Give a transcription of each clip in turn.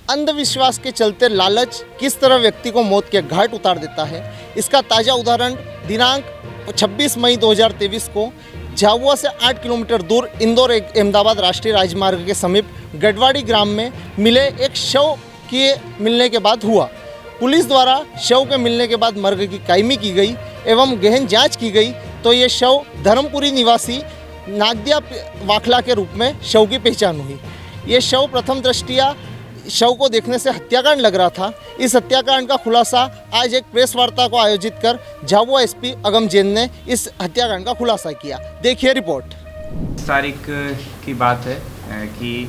अंधविश्वास के चलते लालच किस तरह व्यक्ति को मौत के घाट उतार देता है, इसका ताज़ा उदाहरण दिनांक 26 मई 2023 को झाबुआ से 8 किलोमीटर दूर इंदौर अहमदाबाद राष्ट्रीय राजमार्ग के समीप गडवाड़ी ग्राम में मिले एक शव के मिलने के बाद हुआ। पुलिस द्वारा शव के मिलने के बाद मर्ग की कायमी की गई एवं गहन जांच की गई तो ये शव धर्मपुरी निवासी नागदिया वाखला के रूप में शव की पहचान हुई। ये शव प्रथम दृष्टिया शव को देखने से हत्याकांड लग रहा था। इस हत्याकांड का खुलासा आज एक प्रेस वार्ता को आयोजित कर झाबुआ एसपी अगम जैन ने इस हत्याकांड का खुलासा किया। देखिए रिपोर्ट। तारीख की बात है कि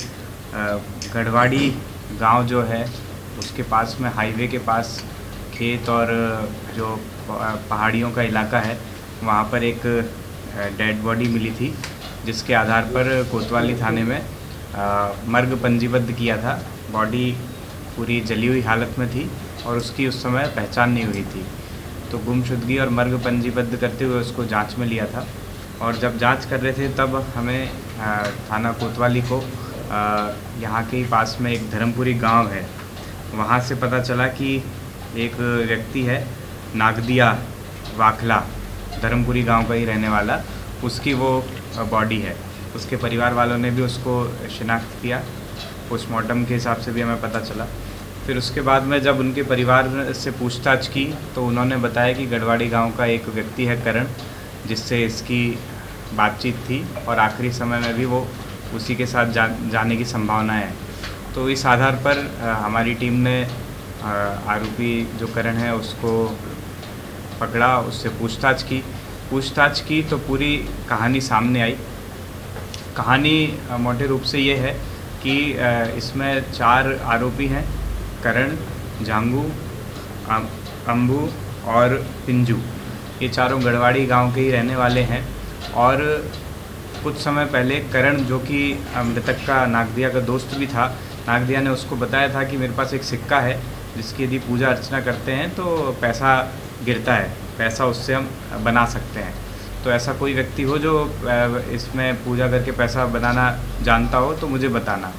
गढ़वाड़ी गांव जो है उसके पास में हाईवे के पास खेत और जो पहाड़ियों का इलाका है वहाँ पर एक डेड बॉडी मिली थी, जिसके आधार पर कोतवाली थाने में मर्ग पंजीबद्ध किया था। बॉडी पूरी जली हुई हालत में थी और उसकी उस समय पहचान नहीं हुई थी, तो गुमशुदगी और मर्ग पंजीबद्ध करते हुए उसको जांच में लिया था। और जब जांच कर रहे थे तब हमें थाना कोतवाली को यहाँ के ही पास में एक धर्मपुरी गांव है, वहाँ से पता चला कि एक व्यक्ति है नागदिया वाखला, धर्मपुरी गांव का ही रहने वाला, उसकी वो बॉडी है। उसके परिवार वालों ने भी उसको शिनाख्त किया, पोस्टमार्टम के हिसाब से भी हमें पता चला। फिर उसके बाद में जब उनके परिवार से पूछताछ की तो उन्होंने बताया कि गढ़वाड़ी गांव का एक व्यक्ति है करण, जिससे इसकी बातचीत थी और आखिरी समय में भी वो उसी के साथ जाने की संभावना है। तो इस आधार पर हमारी टीम ने आरोपी जो करण है उसको पकड़ा, उससे पूछताछ की तो पूरी कहानी सामने आई। कहानी मोटे रूप से ये है कि इसमें 4 आरोपी हैं, करण, जांगू, अम्बू और पिंजू। ये चारों गढ़वाड़ी गांव के ही रहने वाले हैं। और कुछ समय पहले करण, जो कि मृतक का नागदिया का दोस्त भी था, नागदिया ने उसको बताया था कि मेरे पास एक सिक्का है जिसकी यदि पूजा अर्चना करते हैं तो पैसा गिरता है, पैसा उससे हम बना सकते हैं। तो ऐसा कोई व्यक्ति हो जो इसमें पूजा करके पैसा बनाना जानता हो तो मुझे बताना।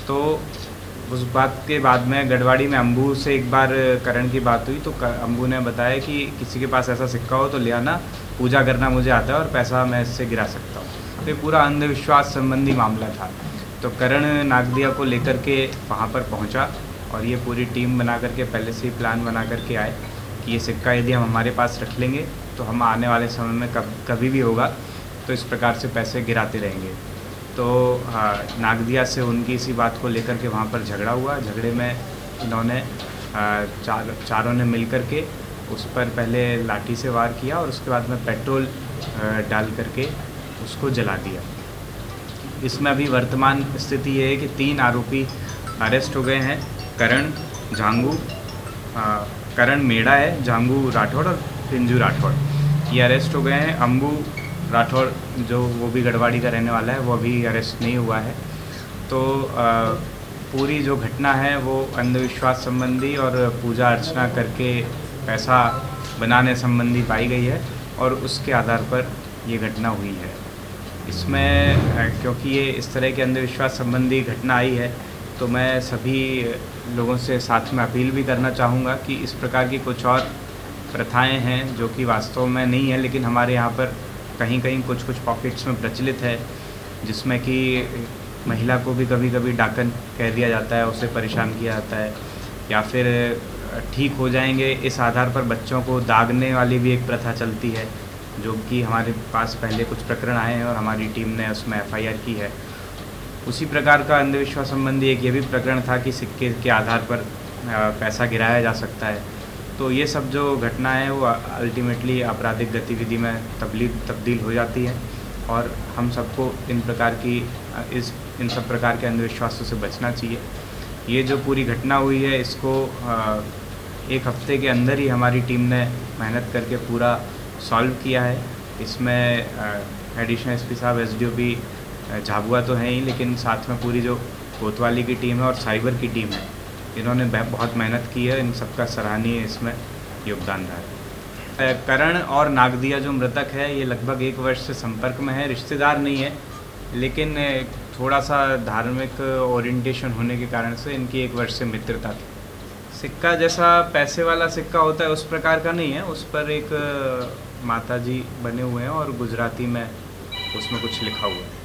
तो उस बात के बाद में गढ़वाड़ी में अम्बू से एक बार करण की बात हुई तो अम्बू ने बताया कि किसी के पास ऐसा सिक्का हो तो ले आना, पूजा करना मुझे आता है और पैसा मैं इससे गिरा सकता हूँ। तो ये पूरा अंधविश्वास संबंधी मामला था। तो करण नागदिया को लेकर के वहाँ पर पहुँचा और ये पूरी टीम बना करके पहले से ही प्लान बना करके आए कि ये सिक्का यदि हम हमारे पास रख लेंगे तो हम आने वाले समय में कभी भी होगा तो इस प्रकार से पैसे गिराते रहेंगे। तो नागदिया से उनकी इसी बात को लेकर के वहाँ पर झगड़ा हुआ। झगड़े में इन्होंने चारों ने मिल कर के उस पर पहले लाठी से वार किया और उसके बाद में पेट्रोल डाल करके उसको जला दिया। इसमें अभी वर्तमान स्थिति ये है कि 3 आरोपी अरेस्ट हो गए हैं, करण मेड़ा है, जांगू राठौड़ और पिंजू राठौड़, ये अरेस्ट हो गए हैं। अम्बू राठौड़ जो वो भी गढ़वाड़ी का रहने वाला है, वो अभी अरेस्ट नहीं हुआ है। तो पूरी जो घटना है वो अंधविश्वास संबंधी और पूजा अर्चना करके पैसा बनाने संबंधी पाई गई है और उसके आधार पर ये घटना हुई है। इसमें क्योंकि ये इस तरह के अंधविश्वास संबंधी घटना आई है तो मैं सभी लोगों से साथ में अपील भी करना चाहूँगा कि इस प्रकार की कुछ और प्रथाएं हैं जो कि वास्तव में नहीं है, लेकिन हमारे यहाँ पर कहीं कहीं कुछ पॉकेट्स में प्रचलित है, जिसमें कि महिला को भी कभी कभी डाकन कह दिया जाता है, उसे परेशान किया जाता है, या फिर ठीक हो जाएंगे इस आधार पर बच्चों को दागने वाली भी एक प्रथा चलती है, जो कि हमारे पास पहले कुछ प्रकरण आए हैं और हमारी टीम ने उसमें FIR की है। उसी प्रकार का अंधविश्वास संबंधी एक ये भी प्रकरण था कि सिक्के के आधार पर पैसा गिराया जा सकता है। तो ये सब जो घटना है वो अल्टीमेटली आपराधिक गतिविधि में तब्दील हो जाती है और हम सबको इन सब प्रकार के अंधविश्वासों से बचना चाहिए। ये जो पूरी घटना हुई है इसको 1 हफ्ते के अंदर ही हमारी टीम ने मेहनत करके पूरा सॉल्व किया है। इसमें एडिशनल SP साहब, SDOP झाबुआ तो हैं ही, लेकिन साथ में पूरी जो कोतवाली की टीम है और साइबर की टीम है, इन्होंने बहुत मेहनत की है। इन सबका सराहनीय इसमें योगदान रहा है। करण और नागदिया जो मृतक है ये लगभग 1 वर्ष से संपर्क में है, रिश्तेदार नहीं है, लेकिन थोड़ा सा धार्मिक ओरिएंटेशन होने के कारण से इनकी 1 वर्ष से मित्रता थी। सिक्का जैसा पैसे वाला सिक्का होता है उस प्रकार का नहीं है, उस पर एक माता जी बने हुए हैं और गुजराती में उसमें कुछ लिखा हुआ है।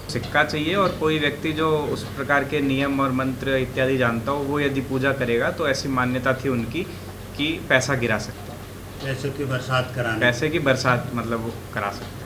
सिक्का चाहिए और कोई व्यक्ति जो उस प्रकार के नियम और मंत्र इत्यादि जानता हो वो यदि पूजा करेगा तो ऐसी मान्यता थी उनकी कि पैसा गिरा सकता है, पैसों की बरसात कराना। पैसे की बरसात मतलब वो करा सकता है।